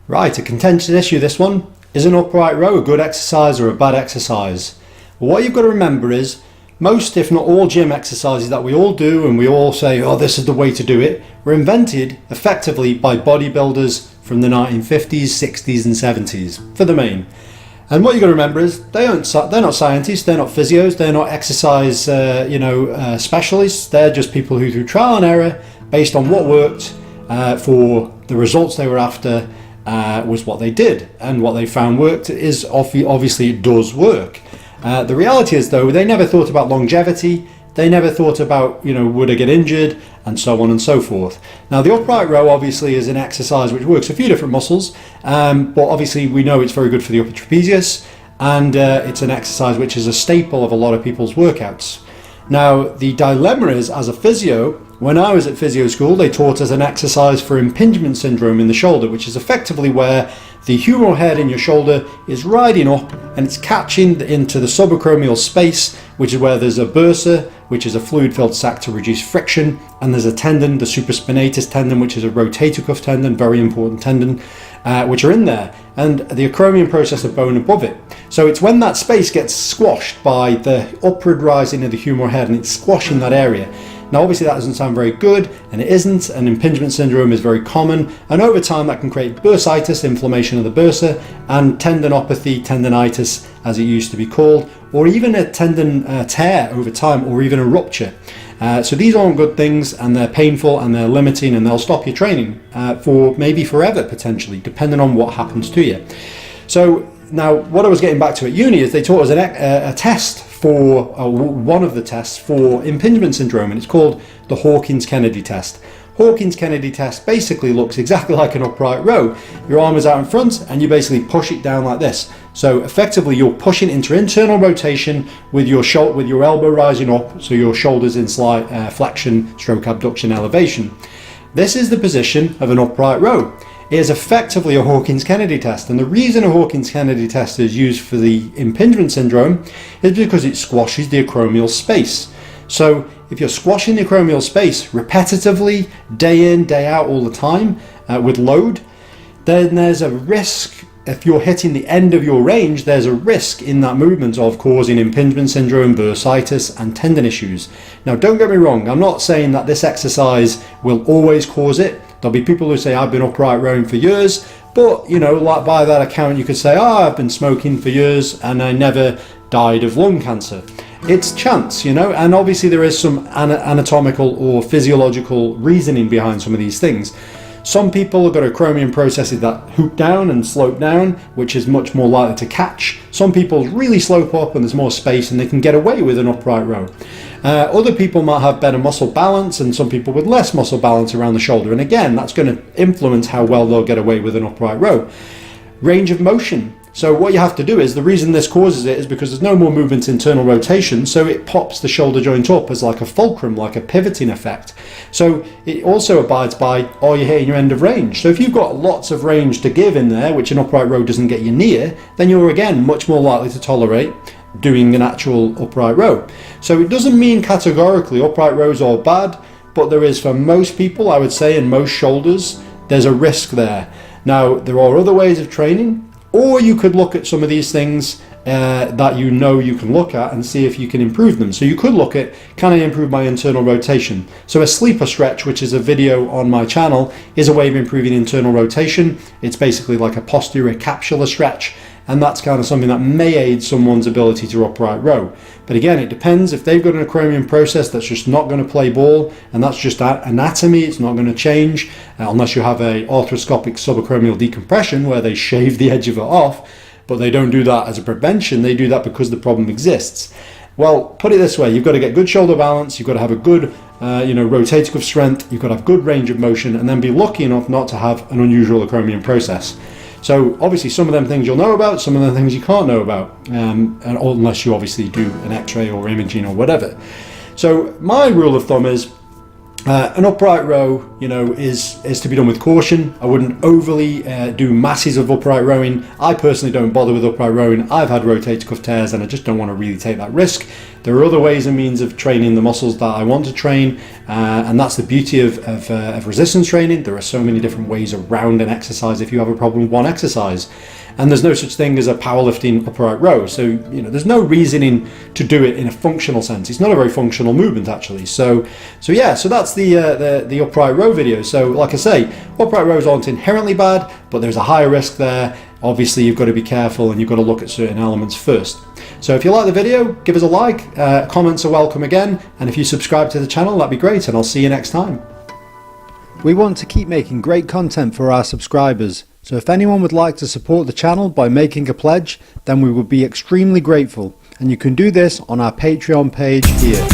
Right, a contentious issue this one. Is an upright row a good exercise or a bad exercise? Well, what you've got to remember is most, if not all, gym exercises that we all do and we all say, oh, this is the way to do it, were invented effectively by bodybuilders from the 1950s, 60s and 70s for the main. And what you've got to remember is they're not scientists, they're not physios, they're not exercise specialists. They're just people who, through trial and error, based on what worked for the results they were after, was what they did, and what they found worked is obviously it does work. The reality is, though, they never thought about longevity. They never thought about, would I get injured, and so on and so forth. Now, the upright row obviously is an exercise which works a few different muscles, but obviously we know it's very good for the upper trapezius, and it's an exercise which is a staple of a lot of people's workouts. Now, the dilemma is, as a physio, when I was at physio school, they taught us an exercise for impingement syndrome in the shoulder, which is effectively where the humeral head in your shoulder is riding up and it's catching into the subacromial space, which is where there's a bursa, which is a fluid-filled sac to reduce friction, and there's a tendon, the supraspinatus tendon, which is a rotator cuff tendon, very important tendon, which are in there, and the acromion process of bone above it. So it's when that space gets squashed by the upward rising of the humeral head and it's squashing that area. Now, obviously that doesn't sound very good, and it isn't, and impingement syndrome is very common, and over time that can create bursitis, inflammation of the bursa, and tendinopathy, tendinitis as it used to be called, or even a tendon tear over time, or even a rupture. So these aren't good things, and they're painful, and they're limiting, and they'll stop your training for maybe forever potentially, depending on what happens to you. So now what I was getting back to at uni is they taught us a test for one of the tests for impingement syndrome, and it's called the Hawkins-Kennedy test. Hawkins-Kennedy test basically looks exactly like an upright row. Your arm is out in front and you basically push it down like this. So effectively you're pushing into internal rotation with your elbow rising up, so your shoulders in slight flexion stroke abduction elevation. This is the position of an upright row. It is effectively a Hawkins-Kennedy test, and the reason a Hawkins-Kennedy test is used for the impingement syndrome is because it squashes the acromial space. So if you're squashing the acromial space repetitively, day in, day out, all the time, with load, then there's a risk. If you're hitting the end of your range, there's a risk in that movement of causing impingement syndrome, bursitis and tendon issues. Now, don't get me wrong, I'm not saying that this exercise will always cause it. There'll be people who say, I've been upright rowing for years, but like by that account you could say, I've been smoking for years and I never died of lung cancer. It's chance, and obviously there is some anatomical or physiological reasoning behind some of these things. Some people have got acromion processes that hoop down and slope down, which is much more likely to catch. Some people really slope up and there's more space and they can get away with an upright row. Other people might have better muscle balance, and some people with less muscle balance around the shoulder. And again, that's going to influence how well they'll get away with an upright row. Range of motion. So what you have to do is, the reason this causes it is because there's no more movement, internal rotation, so it pops the shoulder joint up as like a fulcrum, like a pivoting effect. So it also abides by, are you hitting your end of range? So if you've got lots of range to give in there, which an upright row doesn't get you near, then you're again much more likely to tolerate doing an actual upright row. So it doesn't mean categorically upright rows are bad, but there is, for most people, I would say, in most shoulders, there's a risk there. Now, there are other ways of training, or you could look at some of these things that you can look at and see if you can improve them. So you could look at, can I improve my internal rotation? So a sleeper stretch, which is a video on my channel, is a way of improving internal rotation. It's basically like a posterior capsular stretch, and that's kind of something that may aid someone's ability to upright row. But again, it depends. If they've got an acromion process that's just not going to play ball, and that's just anatomy, it's not going to change, unless you have a arthroscopic subacromial decompression where they shave the edge of it off, but they don't do that as a prevention, they do that because the problem exists. Well, put it this way, you've got to get good shoulder balance, you've got to have a good rotator cuff strength, you've got to have good range of motion, and then be lucky enough not to have an unusual acromion process. So obviously some of them things you'll know about, some of the things you can't know about, unless you obviously do an x-ray or imaging or whatever. So my rule of thumb is, An upright row, you know, is to be done with caution. I wouldn't overly do masses of upright rowing. I personally don't bother with upright rowing. I've had rotator cuff tears and I just don't want to really take that risk. There are other ways and means of training the muscles that I want to train, and that's the beauty of resistance training. There are so many different ways around an exercise if you have a problem with one exercise. And there's no such thing as a powerlifting upright row. So, you know, there's no reasoning to do it in a functional sense. It's not a very functional movement, actually. So that's the upright row video. So, like I say, upright rows aren't inherently bad, but there's a higher risk there. Obviously, you've got to be careful and you've got to look at certain elements first. So if you like the video, give us a like. Comments are welcome again. And if you subscribe to the channel, that'd be great. And I'll see you next time. We want to keep making great content for our subscribers. So if anyone would like to support the channel by making a pledge, then we would be extremely grateful. And you can do this on our Patreon page here.